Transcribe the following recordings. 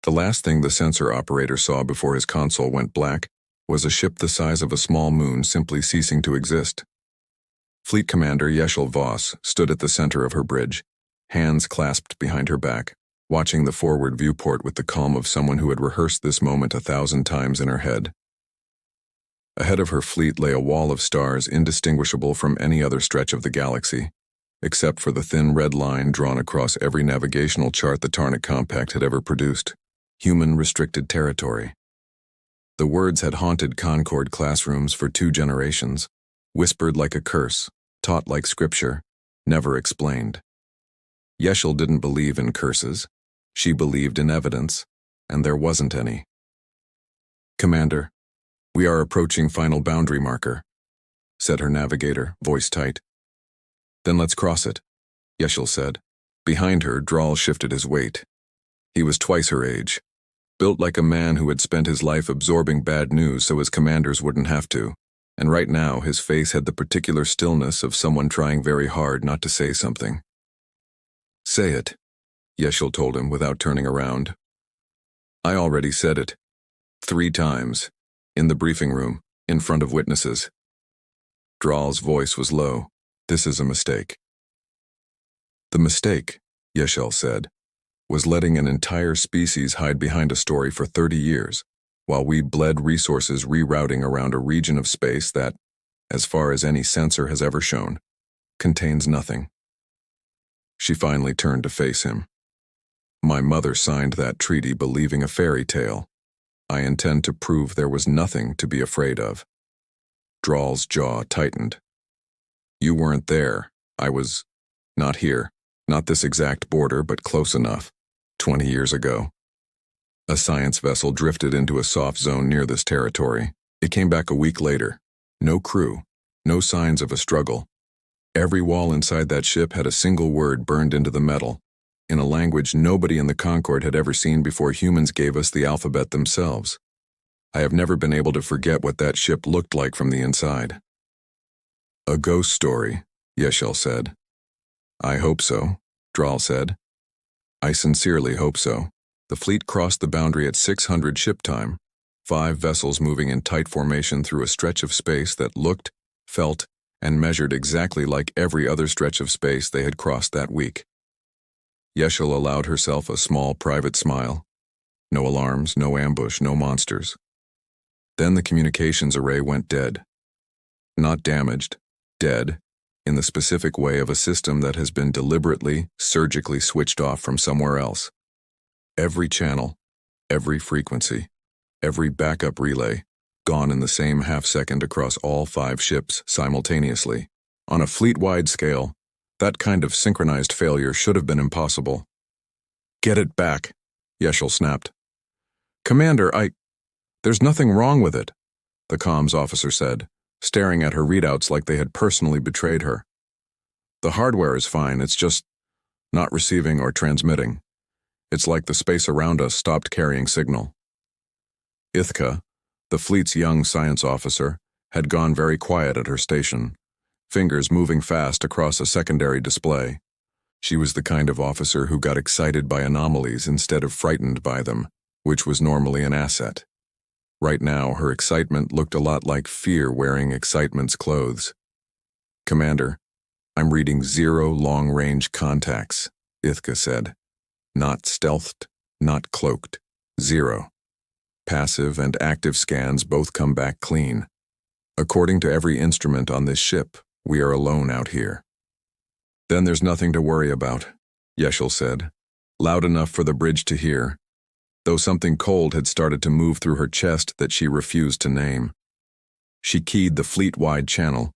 The last thing the sensor operator saw before his console went black was a ship the size of a small moon simply ceasing to exist. Fleet Commander Yeschel Voss stood at the center of her bridge, hands clasped behind her back, watching the forward viewport with the calm of someone who had rehearsed this moment 1,000 times in her head. Ahead of her fleet lay a wall of stars indistinguishable from any other stretch of the galaxy, except for the thin red line drawn across every navigational chart the Tarnic Compact had ever produced: human restricted territory. The words had haunted Concord classrooms for 2 generations, whispered like a curse, taught like scripture, never explained. Yeschel didn't believe in curses. She believed in evidence, and there wasn't any. "Commander, we are approaching final boundary marker," said her navigator, voice tight. "Then let's cross it," Yeschel said. Behind her, Drahl shifted his weight. He was twice her age, built like a man who had spent his life absorbing bad news so his commanders wouldn't have to, and right now his face had the particular stillness of someone trying very hard not to say something. "Say it," Yeschel told him without turning around. "I already said it. 3 times. In the briefing room, in front of witnesses." Drahl's voice was low. "This is a mistake." "The mistake," Yeschel said, "was letting an entire species hide behind a story for 30 years, while we bled resources rerouting around a region of space that, as far as any sensor has ever shown, contains nothing." She finally turned to face him. "My mother signed that treaty believing a fairy tale. I intend to prove there was nothing to be afraid of." Drahl's jaw tightened. "You weren't there. I was not here, not this exact border, but close enough, 20 years ago." A science vessel drifted into a soft zone near this territory. It came back a week later. No crew, no signs of a struggle. Every wall inside that ship had a single word burned into the metal, in a language nobody in the Concord had ever seen before humans gave us the alphabet themselves. I have never been able to forget what that ship looked like from the inside. "A ghost story," Yeschel said. "I hope so," Drahl said. "I sincerely hope so." The fleet crossed the boundary at 600 ship time, 5 vessels moving in tight formation through a stretch of space that looked, felt, and measured exactly like every other stretch of space they had crossed that week. Yeschel allowed herself a small private smile. No alarms, no ambush, no monsters. Then the communications array went dead. Not damaged, dead, in the specific way of a system that has been deliberately, surgically switched off from somewhere else. Every channel, every frequency, every backup relay, gone in the same half-second across all 5 ships simultaneously. On a fleet-wide scale, that kind of synchronized failure should have been impossible. "Get it back," Yeschel snapped. "Commander, there's nothing wrong with it," the comms officer said, staring at her readouts like they had personally betrayed her. "The hardware is fine, it's just not receiving or transmitting. It's like the space around us stopped carrying signal." Ithka, the fleet's young science officer, had gone very quiet at her station, fingers moving fast across a secondary display. She was the kind of officer who got excited by anomalies instead of frightened by them, which was normally an asset. Right now, her excitement looked a lot like fear wearing excitement's clothes. "Commander, I'm reading 0 long-range contacts," Ithka said. "Not stealthed, not cloaked. 0. Passive and active scans both come back clean. According to every instrument on this ship, we are alone out here." "Then there's nothing to worry about," Yeschel said, loud enough for the bridge to hear, though something cold had started to move through her chest that she refused to name. She keyed the fleet-wide channel,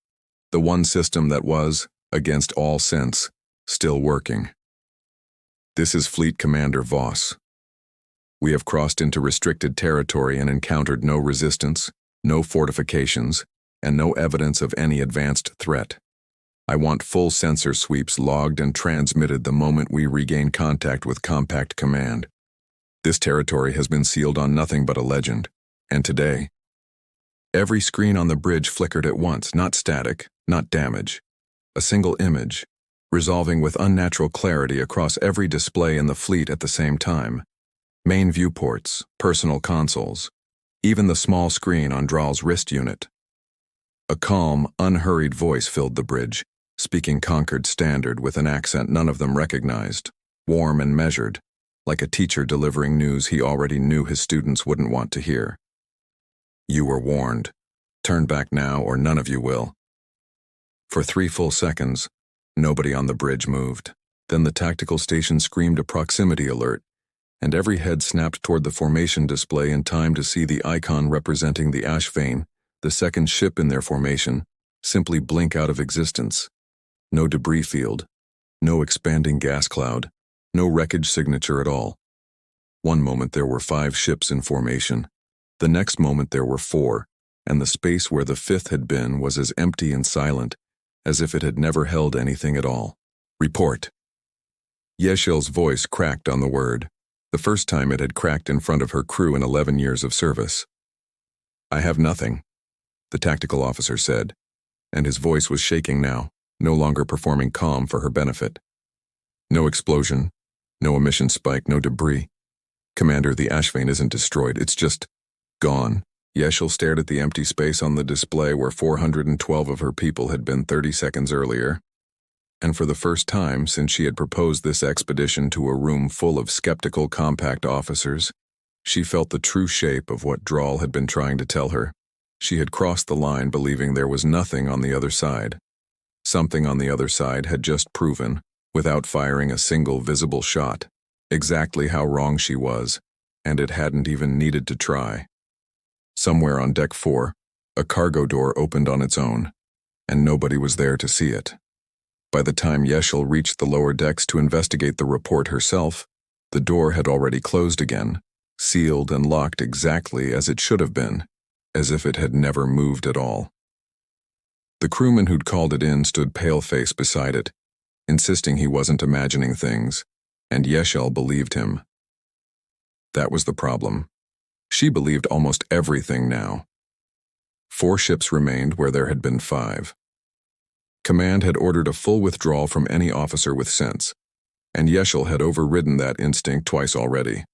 the one system that was, against all sense, still working. "This is Fleet Commander Voss. We have crossed into restricted territory and encountered no resistance, no fortifications, and no evidence of any advanced threat. I want full sensor sweeps logged and transmitted the moment we regain contact with Compact Command. This territory has been sealed on nothing but a legend, and today..." Every screen on the bridge flickered at once, not static, not damage. A single image, resolving with unnatural clarity across every display in the fleet at the same time. Main viewports, personal consoles, even the small screen on Draal's wrist unit. A calm, unhurried voice filled the bridge, speaking Concord Standard with an accent none of them recognized, warm and measured, like a teacher delivering news he already knew his students wouldn't want to hear. You were warned. Turn back now or none of you will. For 3 full seconds, nobody on the bridge moved. Then the tactical station screamed a proximity alert, and every head snapped toward the formation display in time to see the icon representing the HFY, the second ship in their formation, simply blink out of existence. No debris field, no expanding gas cloud, no wreckage signature at all. One moment there were 5 ships in formation. The next moment there were 4, and the space where the 5th had been was as empty and silent as if it had never held anything at all. Report. Yeshel's voice cracked on the word, the first time it had cracked in front of her crew in 11 years of service. I have nothing, the tactical officer said, and his voice was shaking now, no longer performing calm for her benefit. No explosion, no emission spike, no debris. Commander, the HFY isn't destroyed, it's just gone. Yeshel stared at the empty space on the display where 412 of her people had been 30 seconds earlier. And for the first time since she had proposed this expedition to a room full of skeptical compact officers, she felt the true shape of what Draal had been trying to tell her. She had crossed the line believing there was nothing on the other side. Something on the other side had just proven, without firing a single visible shot, exactly how wrong she was, and it hadn't even needed to try. Somewhere on Deck 4, a cargo door opened on its own, and nobody was there to see it. By the time Yeshel reached the lower decks to investigate the report herself, the door had already closed again, sealed and locked exactly as it should have been, as if it had never moved at all. The crewman who'd called it in stood pale-faced beside it, insisting he wasn't imagining things, and Yeshel believed him. That was the problem. She believed almost everything now. 4 ships remained where there had been 5. Command had ordered a full withdrawal from any officer with sense, and Yeshel had overridden that instinct twice already,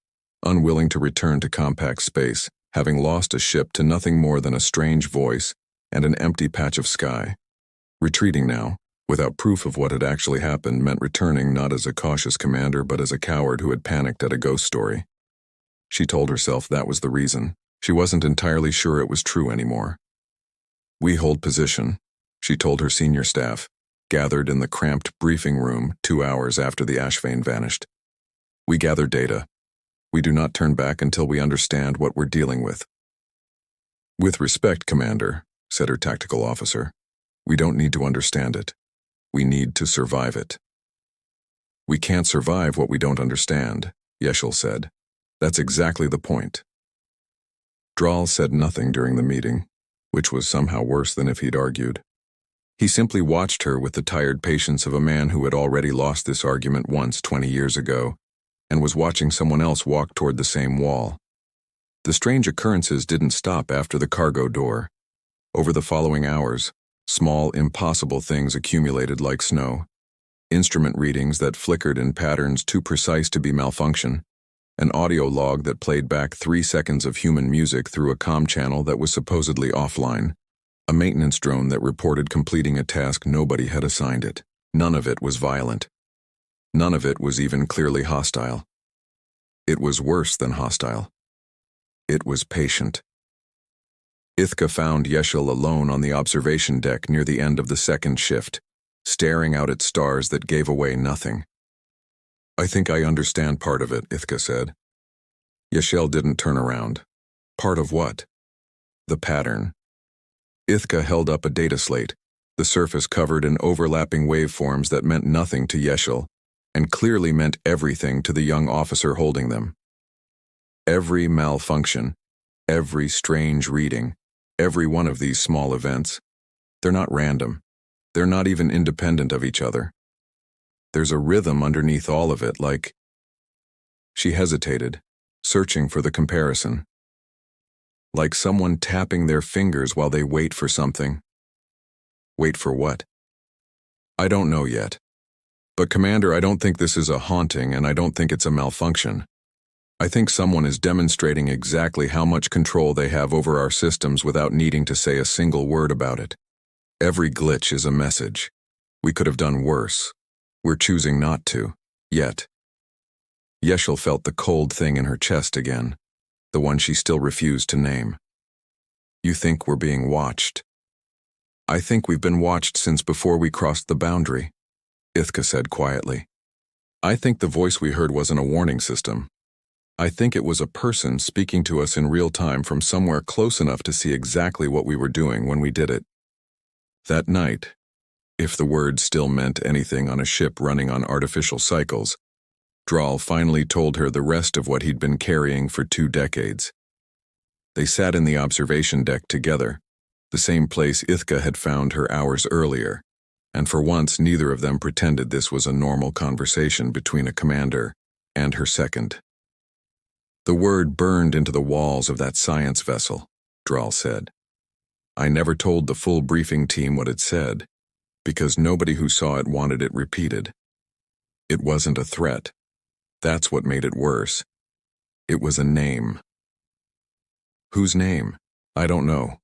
unwilling to return to compact space, having lost a ship to nothing more than a strange voice and an empty patch of sky. Retreating now, without proof of what had actually happened, meant returning not as a cautious commander but as a coward who had panicked at a ghost story. She told herself that was the reason. She wasn't entirely sure it was true anymore. We hold position, she told her senior staff, gathered in the cramped briefing room 2 hours after the HFY vanished. We gather data. We do not turn back until we understand what we're dealing with. With respect, Commander, said her tactical officer, we don't need to understand it. We need to survive it. We can't survive what we don't understand, Yeshel said. That's exactly the point. Draal said nothing during the meeting, which was somehow worse than if he'd argued. He simply watched her with the tired patience of a man who had already lost this argument once 20 years ago, and was watching someone else walk toward the same wall. The strange occurrences didn't stop after the cargo door. Over the following hours, small, impossible things accumulated like snow. Instrument readings that flickered in patterns too precise to be malfunction. An audio log that played back 3 seconds of human music through a comm channel that was supposedly offline. A maintenance drone that reported completing a task nobody had assigned it. None of it was violent. None of it was even clearly hostile. It was worse than hostile. It was patient. Ithka found Yeshel alone on the observation deck near the end of the second shift, staring out at stars that gave away nothing. I think I understand part of it, Ithka said. Yeshel didn't turn around. Part of what? The pattern. Ithka held up a data slate, the surface covered in overlapping waveforms that meant nothing to Yeshel, and clearly meant everything to the young officer holding them. Every malfunction, every strange reading, every one of these small events, they're not random. They're not even independent of each other. There's a rhythm underneath all of it, like... She hesitated, searching for the comparison. Like someone tapping their fingers while they wait for something. Wait for what? I don't know yet. But Commander, I don't think this is a haunting, and I don't think it's a malfunction. I think someone is demonstrating exactly how much control they have over our systems without needing to say a single word about it. Every glitch is a message. We could have done worse. We're choosing not to, yet. Yeşil felt the cold thing in her chest again, the one she still refused to name. You think we're being watched? I think we've been watched since before we crossed the boundary, Ithka said quietly. I think the voice we heard wasn't a warning system. I think it was a person speaking to us in real time from somewhere close enough to see exactly what we were doing when we did it. That night, if the word still meant anything on a ship running on artificial cycles, Draal finally told her the rest of what he'd been carrying for 2 decades. They sat in the observation deck together, the same place Ithka had found her hours earlier, and for once neither of them pretended this was a normal conversation between a commander and her second. The word burned into the walls of that science vessel, Draal said. I never told the full briefing team what it said, because nobody who saw it wanted it repeated. It wasn't a threat. That's what made it worse. It was a name. Whose name? I don't know.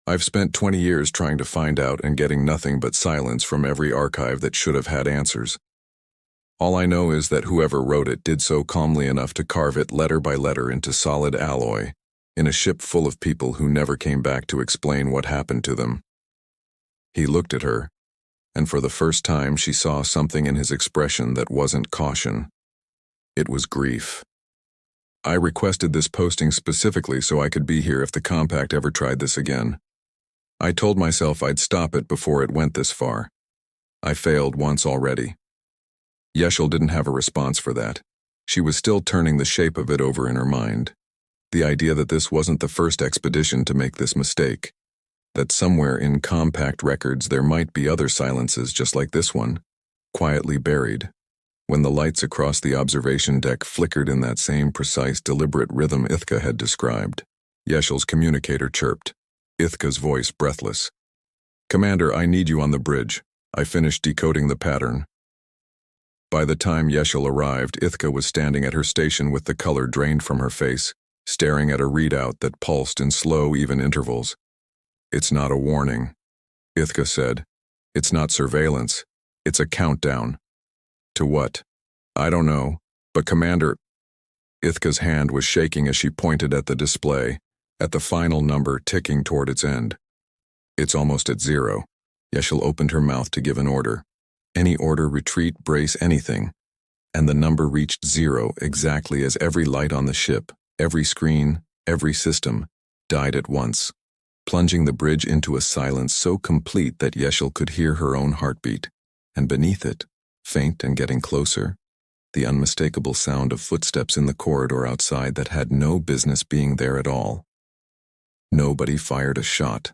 I've spent 20 years trying to find out and getting nothing but silence from every archive that should have had answers. All I know is that whoever wrote it did so calmly enough to carve it letter by letter into solid alloy, in a ship full of people who never came back to explain what happened to them. He looked at her, and for the first time she saw something in his expression that wasn't caution. It was grief. I requested this posting specifically so I could be here if the Compact ever tried this again. I told myself I'd stop it before it went this far. I failed once already. Yeşil didn't have a response for that. She was still turning the shape of it over in her mind. The idea that this wasn't the first expedition to make this mistake. That somewhere in Compact records there might be other silences just like this one, quietly buried. When the lights across the observation deck flickered in that same precise, deliberate rhythm Ithka had described, Yeşil's communicator chirped, Ithka's voice breathless. Commander, I need you on the bridge. I finished decoding the pattern. By the time Yeşil arrived, Ithka was standing at her station with the color drained from her face, staring at a readout that pulsed in slow, even intervals. It's not a warning, Ithka said. It's not surveillance. It's a countdown. To what? I don't know, but Commander... Ithka's hand was shaking as she pointed at the display, at the final number ticking toward its end. It's almost at 0. Yeşil opened her mouth to give an order. Any order, retreat, brace, anything. And the number reached 0 exactly as every light on the ship, every screen, every system, died at once, plunging the bridge into a silence so complete that Yeşil could hear her own heartbeat, and beneath it, faint and getting closer, the unmistakable sound of footsteps in the corridor outside that had no business being there at all. Nobody fired a shot.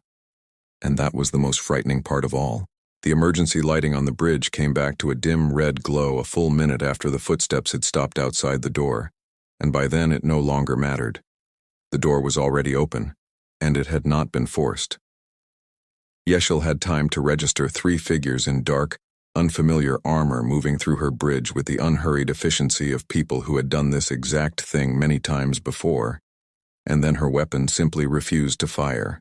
And that was the most frightening part of all. The emergency lighting on the bridge came back to a dim red glow a full minute after the footsteps had stopped outside the door, and by then it no longer mattered. The door was already open, and it had not been forced. Yeşil had time to register 3 figures in dark, unfamiliar armor moving through her bridge with the unhurried efficiency of people who had done this exact thing many times before, and then her weapon simply refused to fire.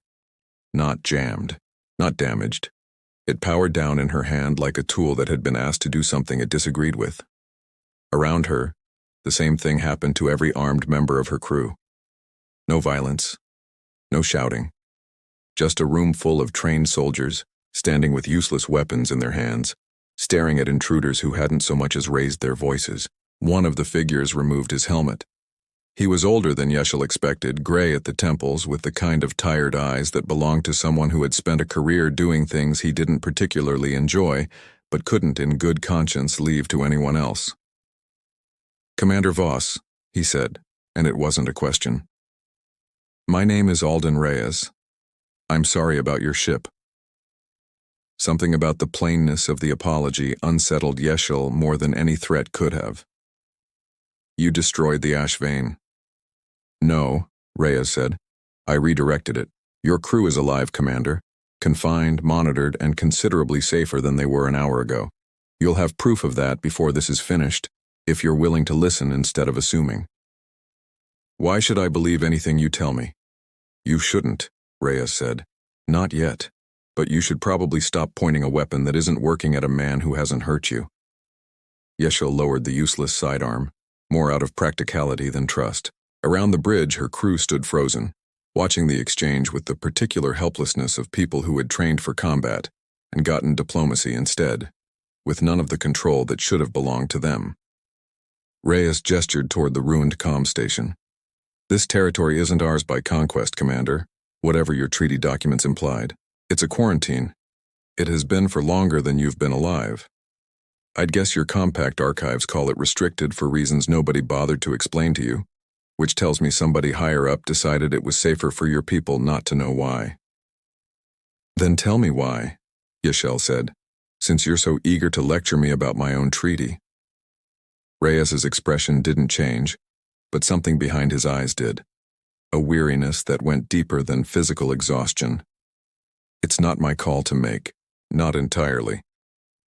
Not jammed, not damaged. It powered down in her hand like a tool that had been asked to do something it disagreed with. Around her, the same thing happened to every armed member of her crew. No violence, no shouting. Just a room full of trained soldiers, standing with useless weapons in their hands, staring at intruders who hadn't so much as raised their voices. One of the figures removed his helmet. He was older than Yeşil expected, gray at the temples with the kind of tired eyes that belonged to someone who had spent a career doing things he didn't particularly enjoy, but couldn't in good conscience leave to anyone else. Commander Voss, he said, and it wasn't a question. My name is Alden Reyes. I'm sorry about your ship. Something about the plainness of the apology unsettled Yeşil more than any threat could have. You destroyed the ash vein. No, Reyes said. I redirected it. Your crew is alive, Commander. Confined, monitored, and considerably safer than they were an hour ago. You'll have proof of that before this is finished, if you're willing to listen instead of assuming. Why should I believe anything you tell me? You shouldn't, Reyes said. Not yet. But you should probably stop pointing a weapon that isn't working at a man who hasn't hurt you. Yeshel lowered the useless sidearm, more out of practicality than trust. Around the bridge, her crew stood frozen, watching the exchange with the particular helplessness of people who had trained for combat and gotten diplomacy instead, with none of the control that should have belonged to them. Reyes gestured toward the ruined comm station. This territory isn't ours by conquest, Commander, whatever your treaty documents implied. It's a quarantine. It has been for longer than you've been alive. I'd guess your compact archives call it restricted for reasons nobody bothered to explain to you, which tells me somebody higher up decided it was safer for your people not to know why. Then tell me why, Yeshel said, since you're so eager to lecture me about my own treaty. Reyes's expression didn't change, but something behind his eyes did, a weariness that went deeper than physical exhaustion. It's not my call to make, not entirely.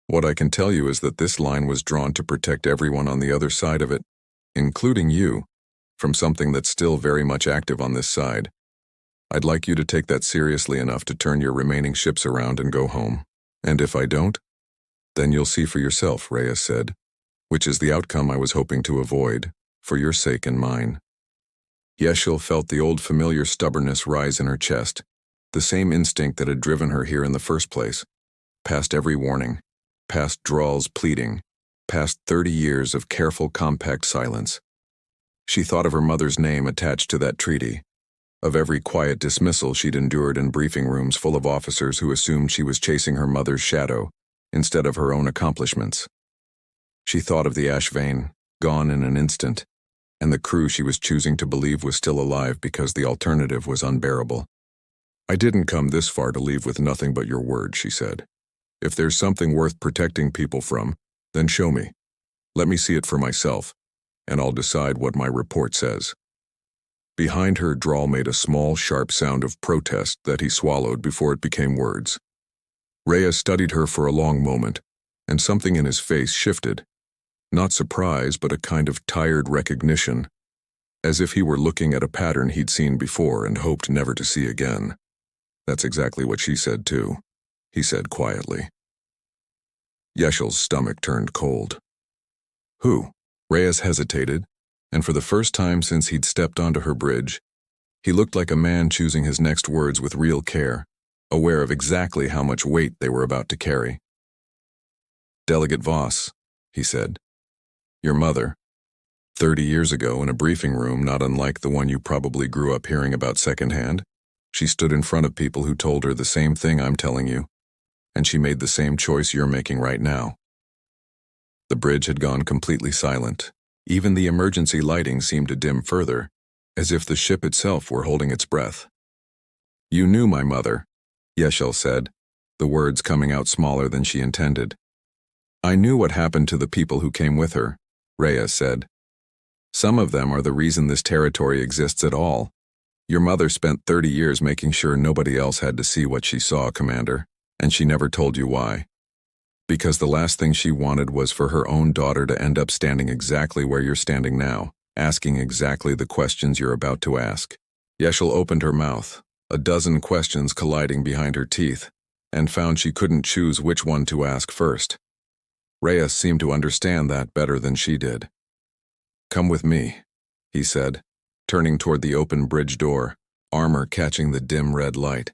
What I can tell you is that this line was drawn to protect everyone on the other side of it, including you, from something that's still very much active on this side. I'd like you to take that seriously enough to turn your remaining ships around and go home. And if I don't, then you'll see for yourself, Reyes said, which is the outcome I was hoping to avoid, for your sake and mine. Yeshel felt the old familiar stubbornness rise in her chest, the same instinct that had driven her here in the first place, past every warning, past Drawl's pleading, past 30 years of careful, compact silence. She thought of her mother's name attached to that treaty, of every quiet dismissal she'd endured in briefing rooms full of officers who assumed she was chasing her mother's shadow instead of her own accomplishments. She thought of the ash vein, gone in an instant, and the crew she was choosing to believe was still alive because the alternative was unbearable. I didn't come this far to leave with nothing but your word, she said. If there's something worth protecting people from, then show me. Let me see it for myself, and I'll decide what my report says. Behind her, Drawl made a small, sharp sound of protest that he swallowed before it became words. Reyes studied her for a long moment, and something in his face shifted. Not surprise, but a kind of tired recognition, as if he were looking at a pattern he'd seen before and hoped never to see again. That's exactly what she said, too, he said quietly. Yeshel's stomach turned cold. Who? Reyes hesitated, and for the first time since he'd stepped onto her bridge, he looked like a man choosing his next words with real care, aware of exactly how much weight they were about to carry. Delegate Voss, he said. Your mother, 30 years ago in a briefing room not unlike the one you probably grew up hearing about secondhand, she stood in front of people who told her the same thing I'm telling you, and she made the same choice you're making right now. The bridge had gone completely silent. Even the emergency lighting seemed to dim further, as if the ship itself were holding its breath. You knew my mother, Yeshel said, the words coming out smaller than she intended. I knew what happened to the people who came with her, Reyes said. Some of them are the reason this territory exists at all. Your mother spent 30 years making sure nobody else had to see what she saw, Commander, and she never told you why. Because the last thing she wanted was for her own daughter to end up standing exactly where you're standing now, asking exactly the questions you're about to ask. Yeshel opened her mouth, a dozen questions colliding behind her teeth, and found she couldn't choose which one to ask first. Reyes seemed to understand that better than she did. Come with me, he said, turning toward the open bridge door, armor catching the dim red light.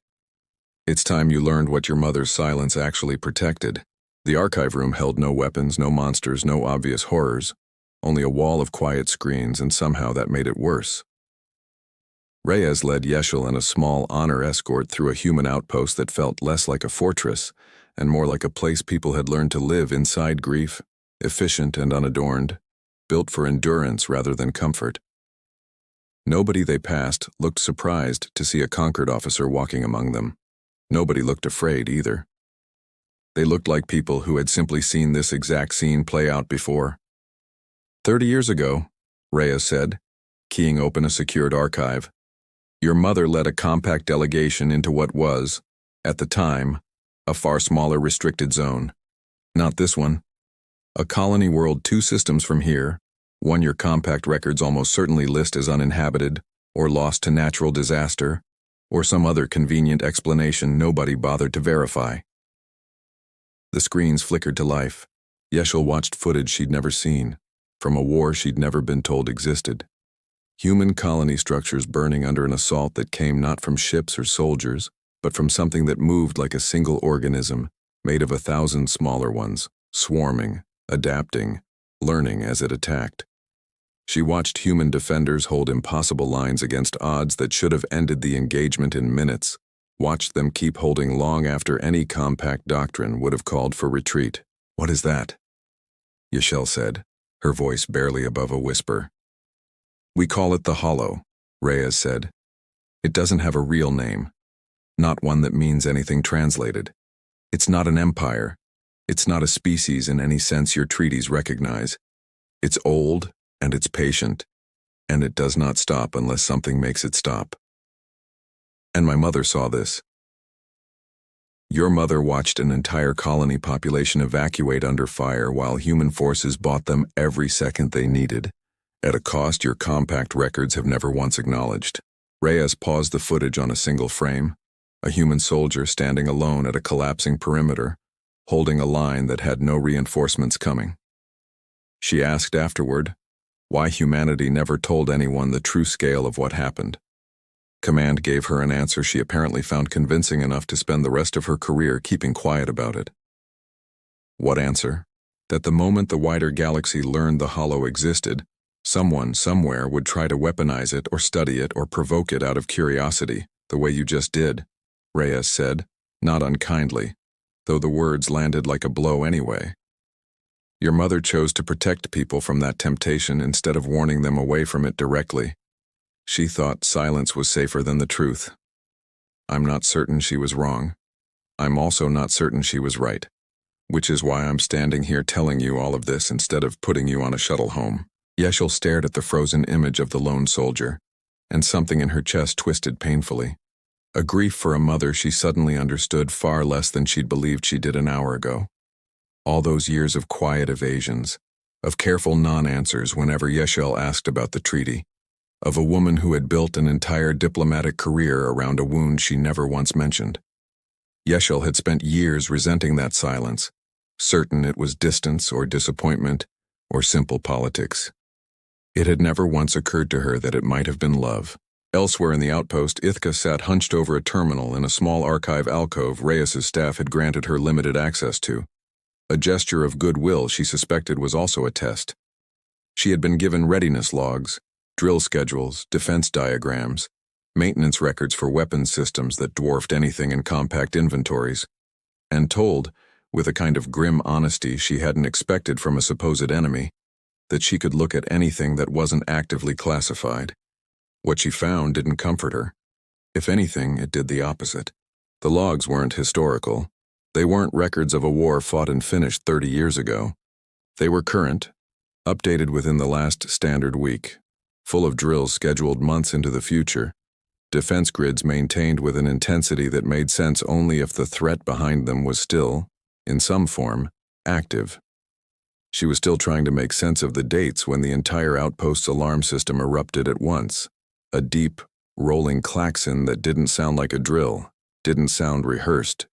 It's time you learned what your mother's silence actually protected. The archive room held no weapons, no monsters, no obvious horrors, only a wall of quiet screens, and somehow that made it worse. Reyes led Yeshel and a small honor escort through a human outpost that felt less like a fortress and more like a place people had learned to live inside grief, efficient and unadorned, built for endurance rather than comfort. Nobody they passed looked surprised to see a Concord officer walking among them. Nobody looked afraid either. They looked like people who had simply seen this exact scene play out before. 30 years ago, Reyes said, keying open a secured archive, your mother led a compact delegation into what was, at the time, a far smaller restricted zone. Not this one. A colony world 2 systems from here, One your compact records almost certainly list as uninhabited, or lost to natural disaster, or some other convenient explanation nobody bothered to verify. The screens flickered to life. Yeşil watched footage she'd never seen, from a war she'd never been told existed. Human colony structures burning under an assault that came not from ships or soldiers, but from something that moved like a single organism, made of 1,000 smaller ones, swarming, adapting, learning as it attacked. She watched human defenders hold impossible lines against odds that should have ended the engagement in minutes, watched them keep holding long after any compact doctrine would have called for retreat. "What is that?" Yeşil said, her voice barely above a whisper. "We call it the Hollow," Reyes said. "It doesn't have a real name, not one that means anything translated. It's not an empire. It's not a species in any sense your treaties recognize. It's old, and it's patient, and it does not stop unless something makes it stop. And my mother saw this. Your mother watched an entire colony population evacuate under fire while human forces bought them every second they needed, at a cost your compact records have never once acknowledged." Reyes paused the footage on a single frame, a human soldier standing alone at a collapsing perimeter, holding a line that had no reinforcements coming. She asked afterward why humanity never told anyone the true scale of what happened. Command gave her an answer she apparently found convincing enough to spend the rest of her career keeping quiet about it. What answer? That the moment the wider galaxy learned the Hollow existed, someone somewhere would try to weaponize it or study it or provoke it out of curiosity, the way you just did, Reyes said, not unkindly, though the words landed like a blow anyway. Your mother chose to protect people from that temptation instead of warning them away from it directly. She thought silence was safer than the truth. I'm not certain she was wrong. I'm also not certain she was right, which is why I'm standing here telling you all of this instead of putting you on a shuttle home. Yeşil stared at the frozen image of the lone soldier, and something in her chest twisted painfully. A grief for a mother she suddenly understood far less than she'd believed she did an hour ago. All those years of quiet evasions, of careful non-answers whenever Yeşil asked about the treaty, of a woman who had built an entire diplomatic career around a wound she never once mentioned. Yeşil had spent years resenting that silence, certain it was distance or disappointment or simple politics. It had never once occurred to her that it might have been love. Elsewhere in the outpost, Ithka sat hunched over a terminal in a small archive alcove Reyes's staff had granted her limited access to. A gesture of goodwill she suspected was also a test. She had been given readiness logs, drill schedules, defense diagrams, maintenance records for weapons systems that dwarfed anything in compact inventories, and told, with a kind of grim honesty she hadn't expected from a supposed enemy, that she could look at anything that wasn't actively classified. What she found didn't comfort her. If anything, it did the opposite. The logs weren't historical. They weren't records of a war fought and finished 30 years ago. They were current, updated within the last standard week, full of drills scheduled months into the future, defense grids maintained with an intensity that made sense only if the threat behind them was still, in some form, active. She was still trying to make sense of the dates when the entire outpost's alarm system erupted at once, a deep, rolling klaxon that didn't sound like a drill, didn't sound rehearsed,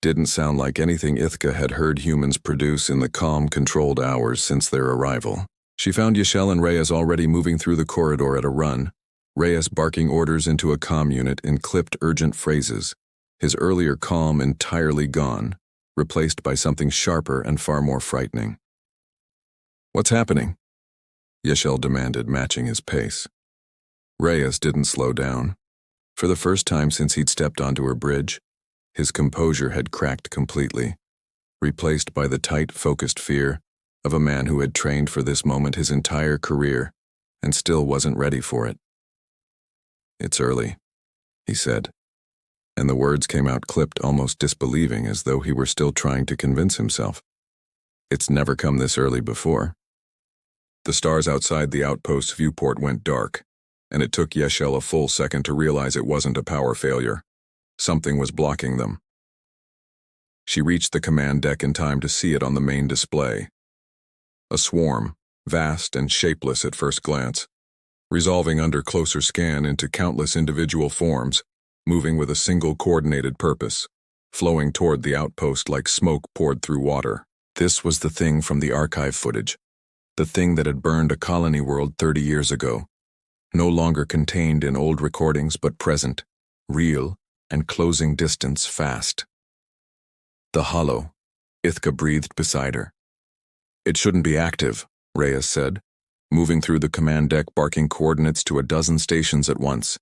didn't sound like anything Ithka had heard humans produce in the calm, controlled hours since their arrival. She found Yeşil and Reyes already moving through the corridor at a run, Reyes barking orders into a comm unit in clipped urgent phrases, his earlier calm entirely gone, replaced by something sharper and far more frightening. "What's happening?" Yeşil demanded, matching his pace. Reyes didn't slow down. For the first time since he'd stepped onto her bridge, his composure had cracked completely, replaced by the tight, focused fear of a man who had trained for this moment his entire career and still wasn't ready for it. "It's early," he said, and the words came out clipped, almost disbelieving, as though he were still trying to convince himself. "It's never come this early before." The stars outside the outpost's viewport went dark, and it took Yeşil a full second to realize it wasn't a power failure. Something was blocking them. She reached the command deck in time to see it on the main display. A swarm, vast and shapeless at first glance, resolving under closer scan into countless individual forms, moving with a single coordinated purpose, flowing toward the outpost like smoke poured through water. This was the thing from the archive footage, the thing that had burned a colony world 30 years ago, no longer contained in old recordings but present, real, and closing distance fast. The hollow, Ithka breathed beside her. It shouldn't be active, Reyes said, moving through the command deck barking coordinates to a dozen stations at once,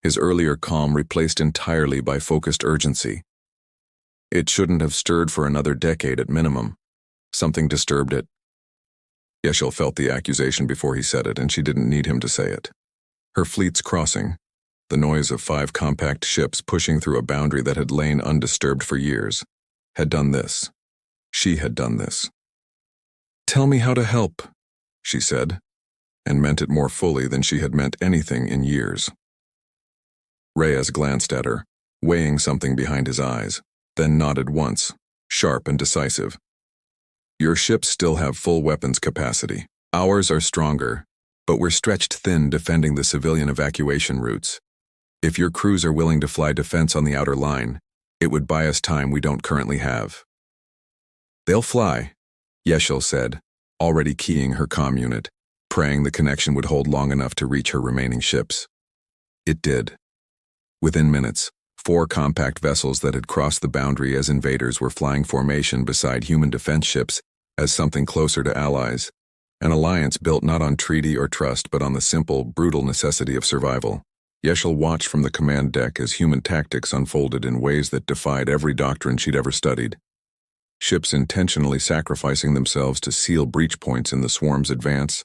his earlier calm replaced entirely by focused urgency. It shouldn't have stirred for another decade at minimum. Something disturbed it. Yeshel felt the accusation before he said it, and she didn't need him to say it. Her fleet's crossing, the noise of 5 compact ships pushing through a boundary that had lain undisturbed for years, had done this. She had done this. "Tell me how to help," she said, and meant it more fully than she had meant anything in years. Reyes glanced at her, weighing something behind his eyes, then nodded once, sharp and decisive. "Your ships still have full weapons capacity. Ours are stronger, but we're stretched thin defending the civilian evacuation routes. If your crews are willing to fly defense on the outer line, it would buy us time we don't currently have." "They'll fly," Yeshel said, already keying her comm unit, praying the connection would hold long enough to reach her remaining ships. It did. Within minutes, 4 compact vessels that had crossed the boundary as invaders were flying formation beside human defense ships as something closer to allies, an alliance built not on treaty or trust but on the simple, brutal necessity of survival. Yeshel watched from the command deck as human tactics unfolded in ways that defied every doctrine she'd ever studied. Ships intentionally sacrificing themselves to seal breach points in the swarm's advance,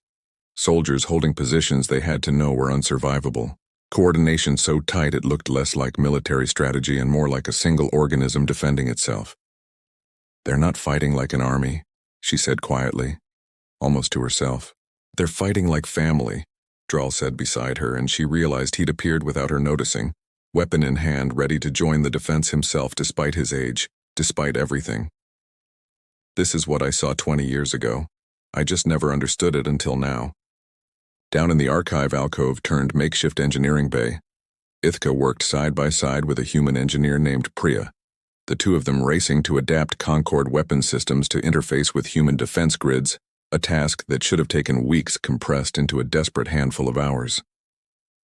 soldiers holding positions they had to know were unsurvivable. Coordination so tight it looked less like military strategy and more like a single organism defending itself. "They're not fighting like an army," she said quietly, almost to herself. "They're fighting like family," Drahl said beside her, and she realized he'd appeared without her noticing, weapon in hand, ready to join the defense himself despite his age, despite everything. "This is what I saw 20 years ago. I just never understood it until now." Down in the archive alcove turned makeshift engineering bay, Ithka worked side by side with a human engineer named Priya, the two of them racing to adapt Concord weapon systems to interface with human defense grids, a task that should have taken weeks compressed into a desperate handful of hours.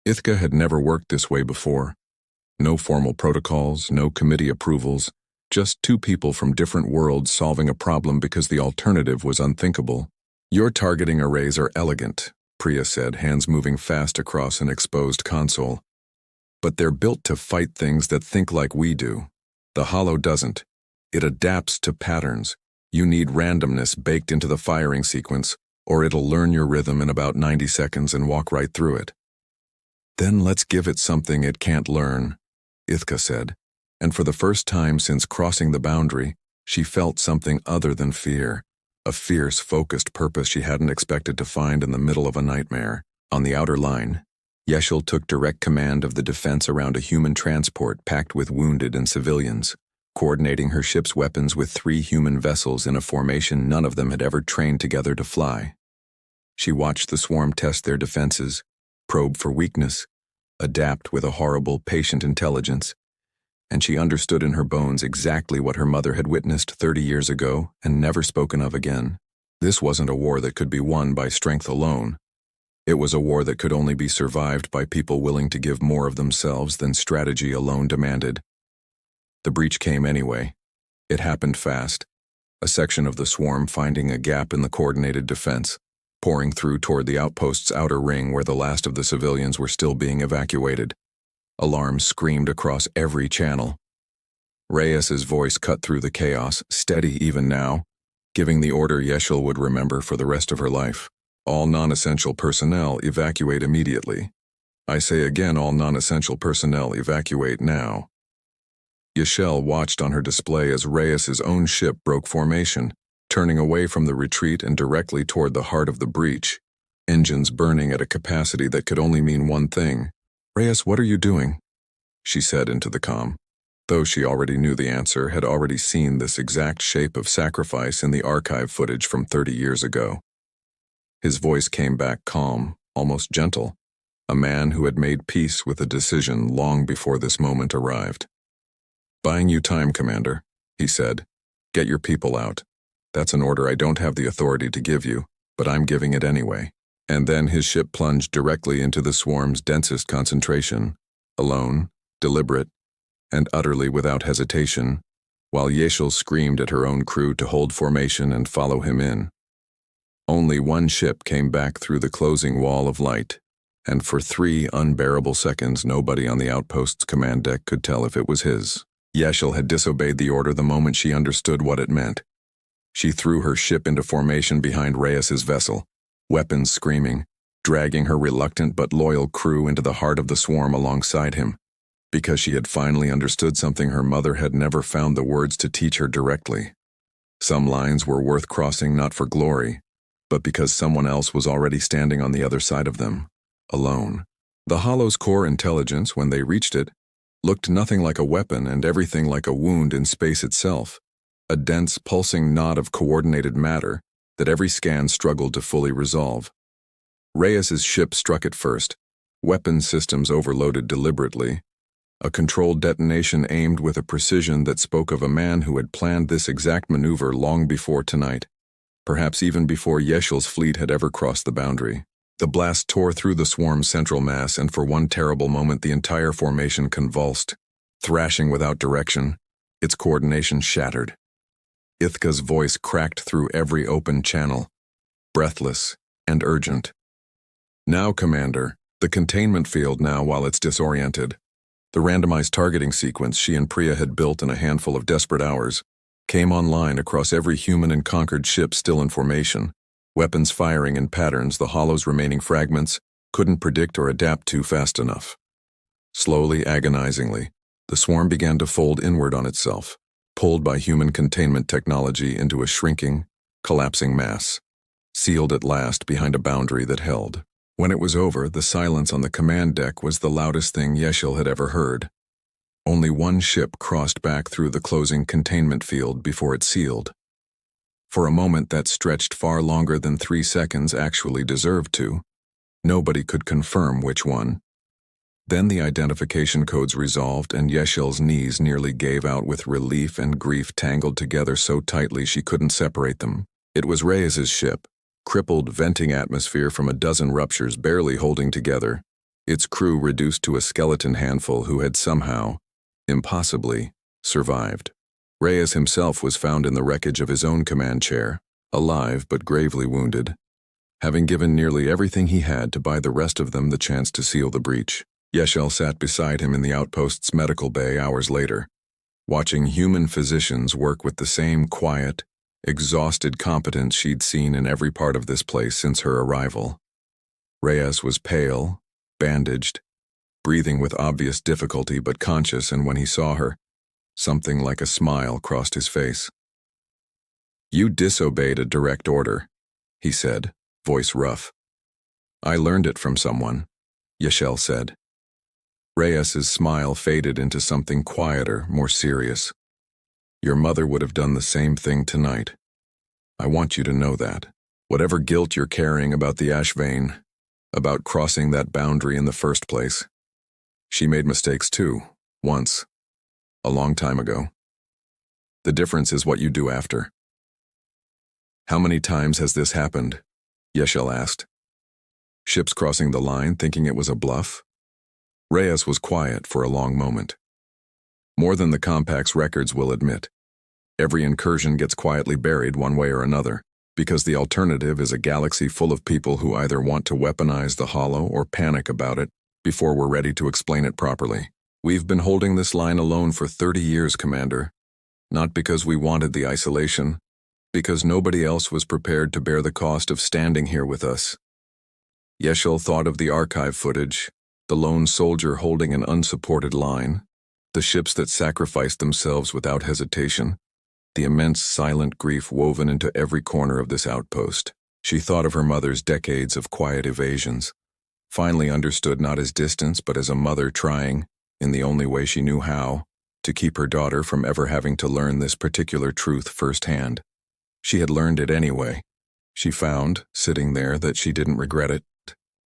Ithka had never worked this way before. No formal protocols, no committee approvals, just 2 people from different worlds solving a problem because the alternative was unthinkable. "Your targeting arrays are elegant," Priya said, hands moving fast across an exposed console. "But they're built to fight things that think like we do. The hollow doesn't. It adapts to patterns. You need randomness baked into the firing sequence, or it'll learn your rhythm in about 90 seconds and walk right through it." "Then let's give it something it can't learn," Ithka said, and for the first time since crossing the boundary, she felt something other than fear. A fierce, focused purpose she hadn't expected to find in the middle of a nightmare. On the outer line, Yeshel took direct command of the defense around a human transport packed with wounded and civilians, coordinating her ship's weapons with 3 human vessels in a formation none of them had ever trained together to fly. She watched the swarm test their defenses, probe for weakness, adapt with a horrible, patient intelligence, and she understood in her bones exactly what her mother had witnessed 30 years ago and never spoken of again. This wasn't a war that could be won by strength alone. It was a war that could only be survived by people willing to give more of themselves than strategy alone demanded. The breach came anyway. It happened fast, a section of the swarm finding a gap in the coordinated defense, pouring through toward the outpost's outer ring where the last of the civilians were still being evacuated. Alarms screamed across every channel. Reyes's voice cut through the chaos, steady even now, giving the order Yeshel would remember for the rest of her life. "All non-essential personnel evacuate immediately. I say again, all non-essential personnel evacuate now." Yeshel watched on her display as Reyes's own ship broke formation, turning away from the retreat and directly toward the heart of the breach, engines burning at a capacity that could only mean one thing. "Reyes, what are you doing?" she said into the comm. Though she already knew the answer, had already seen this exact shape of sacrifice in the archive footage from 30 years ago. His voice came back calm, almost gentle, a man who had made peace with a decision long before this moment arrived. "Buying you time, Commander," he said. "Get your people out. That's an order I don't have the authority to give you, but I'm giving it anyway." And then his ship plunged directly into the swarm's densest concentration, alone, deliberate, and utterly without hesitation, while Yeşil screamed at her own crew to hold formation and follow him in. Only one ship came back through the closing wall of light, and for 3 unbearable seconds nobody on the outpost's command deck could tell if it was his. Yeşil had disobeyed the order the moment she understood what it meant. She threw her ship into formation behind Reyes's vessel, weapons screaming, dragging her reluctant but loyal crew into the heart of the swarm alongside him, because she had finally understood something her mother had never found the words to teach her directly. Some lines were worth crossing not for glory, but because someone else was already standing on the other side of them, alone. The Hollow's core intelligence, when they reached it, looked nothing like a weapon and everything like a wound in space itself, a dense, pulsing knot of coordinated matter that every scan struggled to fully resolve. Reyes's ship struck it first, weapon systems overloaded deliberately, a controlled detonation aimed with a precision that spoke of a man who had planned this exact maneuver long before tonight, perhaps even before Yeşil's fleet had ever crossed the boundary. The blast tore through the swarm's central mass, and for one terrible moment the entire formation convulsed, thrashing without direction, its coordination shattered. Ithka's voice cracked through every open channel, breathless and urgent. "Now, Commander, the containment field now while it's disoriented." The randomized targeting sequence she and Priya had built in a handful of desperate hours came online across every human and conquered ship still in formation, weapons firing in patterns the Hollow's remaining fragments couldn't predict or adapt to fast enough. Slowly, agonizingly, the swarm began to fold inward on itself, pulled by human containment technology into a shrinking, collapsing mass, sealed at last behind a boundary that held. When it was over, the silence on the command deck was the loudest thing Yeşil had ever heard. Only one ship crossed back through the closing containment field before it sealed. For a moment that stretched far longer than 3 seconds actually deserved to. Nobody could confirm which one. Then the identification codes resolved and Yeşil's knees nearly gave out with relief and grief tangled together so tightly she couldn't separate them. It was Reyes's ship, crippled venting atmosphere from a dozen ruptures barely holding together, its crew reduced to a skeleton handful who had somehow, impossibly, survived. Reyes himself was found in the wreckage of his own command chair, alive but gravely wounded, having given nearly everything he had to buy the rest of them the chance to seal the breach. Yeşil sat beside him in the outpost's medical bay hours later, watching human physicians work with the same quiet, exhausted competence she'd seen in every part of this place since her arrival. Reyes was pale, bandaged, breathing with obvious difficulty but conscious, and when he saw her, something like a smile crossed his face. "You disobeyed a direct order," he said, voice rough. "I learned it from someone," Yeşil said. Reyes's smile faded into something quieter, more serious. "Your mother would have done the same thing tonight. I want you to know that. Whatever guilt you're carrying about the ash vein, about crossing that boundary in the first place, she made mistakes too, once, a long time ago. The difference is what you do after." "How many times has this happened?" Yeşil asked. "Ships crossing the line thinking it was a bluff?" Reyes was quiet for a long moment. "More than the Compact's records will admit. Every incursion gets quietly buried one way or another, because the alternative is a galaxy full of people who either want to weaponize the Hollow or panic about it before we're ready to explain it properly. We've been holding this line alone for 30 years, Commander. Not because we wanted the isolation, because nobody else was prepared to bear the cost of standing here with us." Yeşil thought of the archive footage, the lone soldier holding an unsupported line, the ships that sacrificed themselves without hesitation, the immense silent grief woven into every corner of this outpost. She thought of her mother's decades of quiet evasions, finally understood not as distance but as a mother trying, in the only way she knew how, to keep her daughter from ever having to learn this particular truth firsthand. She had learned it anyway, She found, sitting there, that she didn't regret it.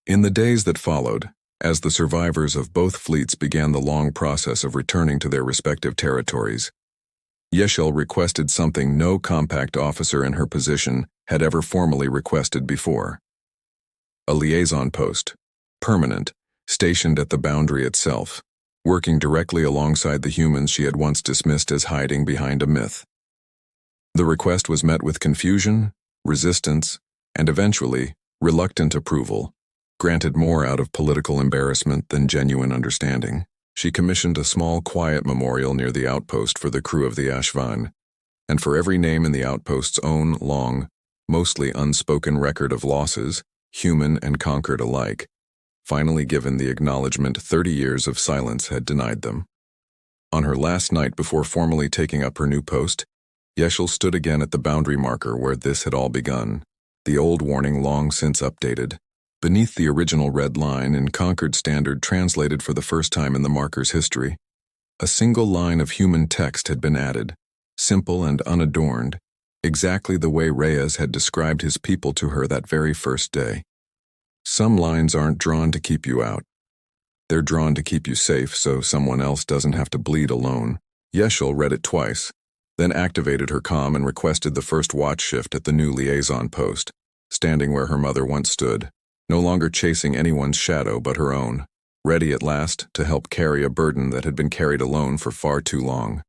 In the days that followed, as the survivors of both fleets began the long process of returning to their respective territories, Yeşil requested something no compact officer in her position had ever formally requested before. A liaison post, permanent, stationed at the boundary itself, working directly alongside the humans she had once dismissed as hiding behind a myth. The request was met with confusion, resistance, and eventually, reluctant approval. Granted more out of political embarrassment than genuine understanding, she commissioned a small, quiet memorial near the outpost for the crew of the HFY, and for every name in the outpost's own long, mostly unspoken record of losses, human and conquered alike, finally given the acknowledgement 30 years of silence had denied them. On her last night before formally taking up her new post, Yeşil stood again at the boundary marker where this had all begun, the old warning long since updated. Beneath the original red line in Concord Standard translated for the first time in the marker's history, a single line of human text had been added, simple and unadorned, exactly the way Reyes had described his people to her that very first day. Some lines aren't drawn to keep you out. They're drawn to keep you safe so someone else doesn't have to bleed alone. Yeşil read it twice, then activated her comm and requested the first watch shift at the new liaison post, standing where her mother once stood, no longer chasing anyone's shadow but her own, ready at last to help carry a burden that had been carried alone for far too long.